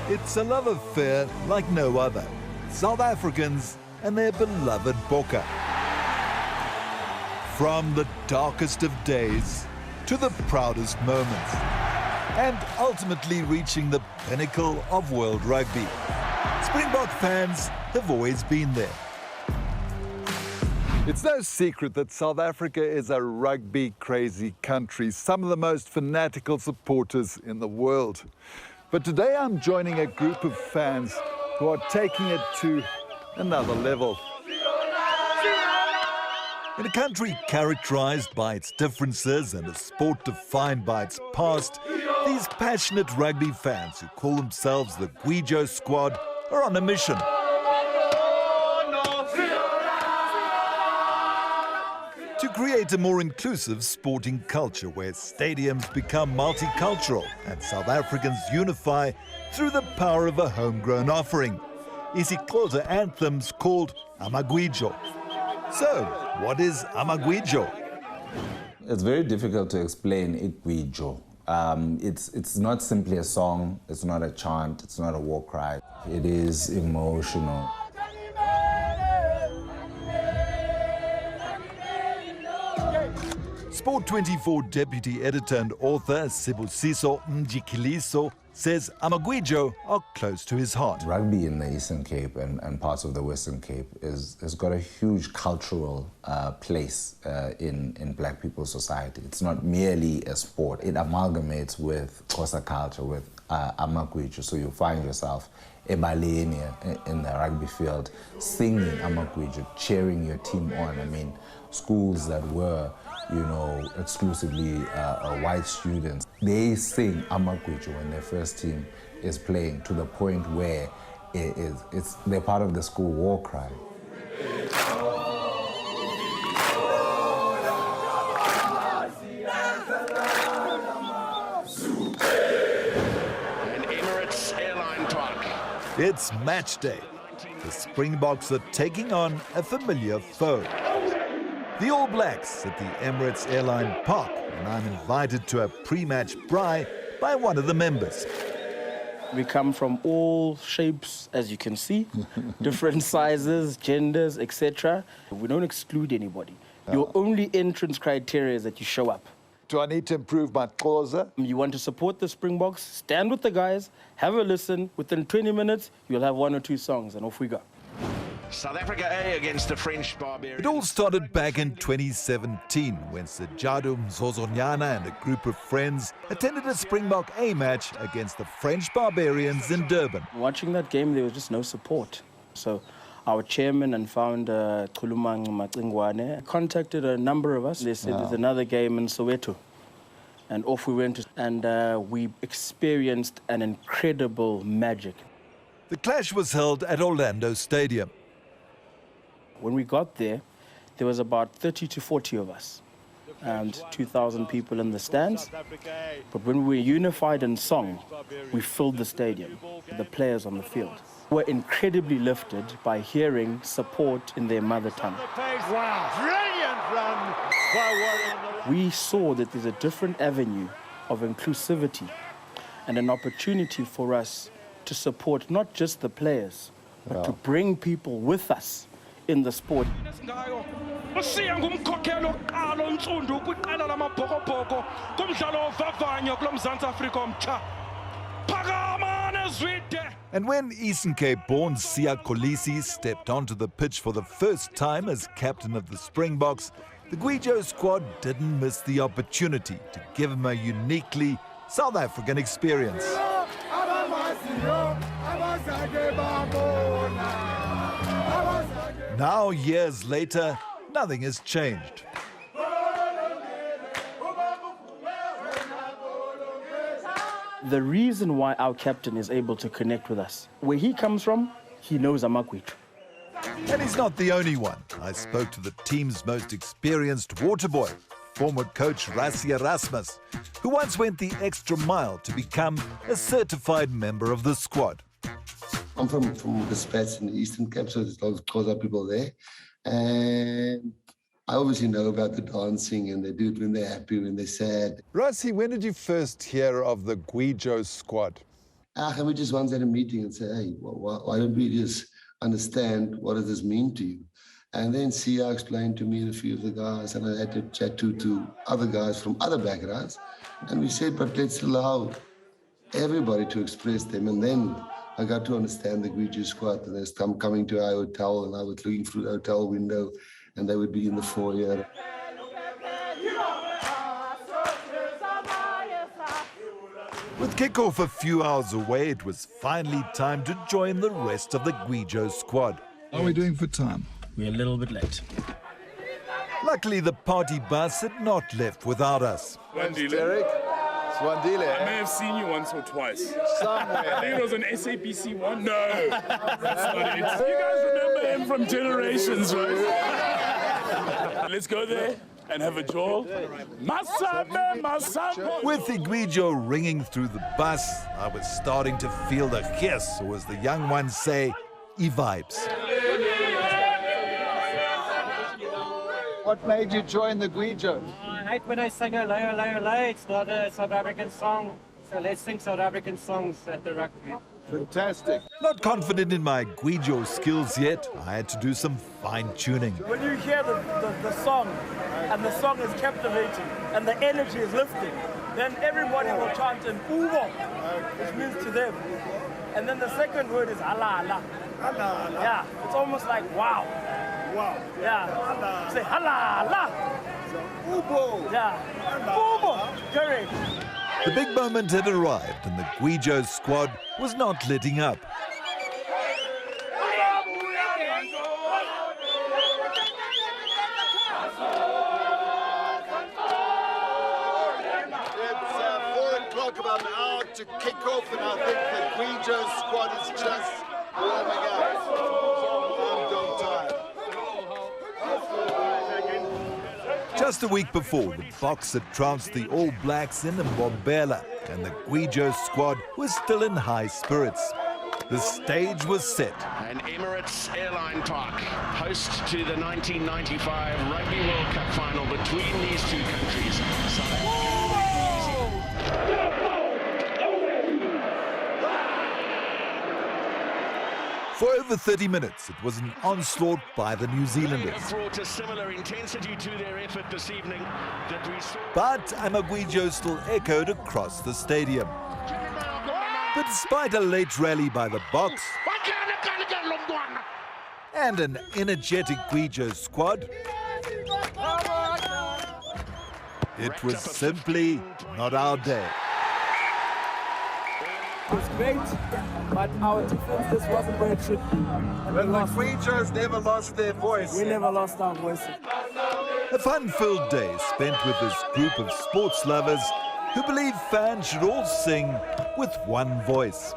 It's a love affair like no other. South Africans and their beloved bokke. From the darkest of days to the proudest moments, and ultimately reaching the pinnacle of world rugby. Springbok fans have always been there. It's no secret that South Africa is a rugby-crazy country, some of the most fanatical supporters in the world. But today I'm joining a group of fans who are taking it to another level. In a country characterized by its differences and a sport defined by its past, these passionate rugby fans who call themselves the Gwijo Squad are on a mission. To create a more inclusive sporting culture where stadiums become multicultural and South Africans unify through the power of a homegrown offering. isiXhosa anthems called Amagujo. So, what is Amagujo? It's very difficult to explain 𝗀𝗍𝗄. It's not simply a song, it's not a chant, it's not a war cry. It is emotional. Sport 24 deputy editor and author Sibusiso Mjikiliso says Amagujo are close to his heart. Rugby in the Eastern Cape and parts of the Western Cape has got a huge cultural place in black people's society. It's not merely a sport. It amalgamates with Xhosa culture, with Amagujo. So you find yourself 𝗶𝗶𝗴𝗶𝗴𝗶 in the rugby field, singing Amagujo, cheering your team on. I mean, schools that were, you know, exclusively white students, they sing Amagujo when their first team is playing, to the point where they're part of the school war cry. It's match day. The Springboks are taking on a familiar foe. The All Blacks at the Emirates Airline Park, and I'm invited to a pre-match braai by one of the members. We come from all shapes, as you can see, different sizes, genders, etc. We don't exclude anybody. Your only entrance criteria is that you show up. Do I need to improve my Xhosa? You want to support the Springboks, stand with the guys, have a listen. Within 20 minutes, you'll have 1 or 2 songs, and off we go. South Africa A against the French Barbarians. It all started back in 2017 when Sejadu Mzozonyana and a group of friends attended a Springbok A match against the French Barbarians in Durban. Watching that game, there was just no support. So our chairman and founder, Chulumanco Macingwane, contacted a number of us. They said there's another game in Soweto. And off we went, and we experienced an incredible magic. The clash was held at Orlando Stadium. When we got there, there was about 30 to 40 of us and 2,000 people in the stands. But when we were unified in song, we filled the stadium, the players on the field were incredibly lifted by hearing support in their mother tongue. Wow, brilliant run. We saw that there's a different avenue of inclusivity and an opportunity for us to support not just the players, but to bring people with us in the sport. And when Eastern Cape-born cie𝗿𝗶𝗶𝗴𝗶 stepped onto the pitch for the first time as captain of the Springboks, the Gwijo Squad didn't miss the opportunity to give him a uniquely South African experience. Now, years later, nothing has changed. The reason why our captain is able to connect with us, where he comes from, he knows Amagujo. And he's not the only one. I spoke to the team's most experienced water boy, former coach Rassie Erasmus, who once went the extra mile to become a certified member of the squad. I'm from the Spats in the Eastern Cape, so there's lots of Xhosa people there. And I obviously know about the dancing, and they do it when they're happy, when they're sad. Rassie, when did you first hear of the Gwijo Squad? And we just once had a meeting and said, hey, why don't we just understand what does this mean to you? And then Sia explained to me and a few of the guys, and I had to chat to other guys from other backgrounds. And we said, but let's allow everybody to express them. And then I got to understand the Gwijo Squad. And there's some coming to our hotel, and I was looking through the hotel window, and they would be in the foyer. With kickoff a few hours away, it was finally time to join the rest of the Gwijo Squad. How are we doing for time? We're a little bit late. Luckily, the party bus had not left without us. Derek. Swandile. I may have seen you once or twice. Somewhere. I think it was an 𝗂𝗃𝗃 one. No, that's not it. You guys remember him from generations, right? Let's go there and have a jaw. Masabe, masabe. With the Gujo ringing through the bus, I was starting to feel the hiss, or as the young ones say, vibes. What made you join the Gujo? I hate when I sing 𝗀𝗃𝗃𝗏𝗏. It's not a South African song, so let's sing South African songs at the rugby. Fantastic. Not confident in my Gujo skills yet, I had to do some fine-tuning. When you hear the song, and the song is captivating, and the energy is lifting, then everybody will chant in 𝗃𝗏𝗏, which means to them. And then the second word is hala. Yeah, it's almost like wow. Wow. Yeah. Say hala. Ubo. Yeah. Ubo. Correct. The big moment had arrived and the Gwijo Squad was not letting up. It's 4 o'clock, about an hour to kick off, and I think the Gujo Squad is just warming up. I'm done tired. Just a week before, the Boks had trounced the All Blacks in Mbombela, and the Gwijo Squad was still in high spirits. The stage was set. And Emirates Airline Park, host to the 1995 Rugby World Cup final between these two countries. For over 30 minutes, it was an onslaught by the New Zealanders. Brought a similar intensity to their effort this evening that we saw. But Amagujo still echoed across the stadium. But despite a late rally by the Boks and an energetic Gwijo Squad, it was simply not our day. It was great, but our defense just wasn't where it should be. Well, the Guijos never lost their voice. We never lost our voices. A fun-filled day spent with this group of sports lovers who believe fans should all sing with one voice.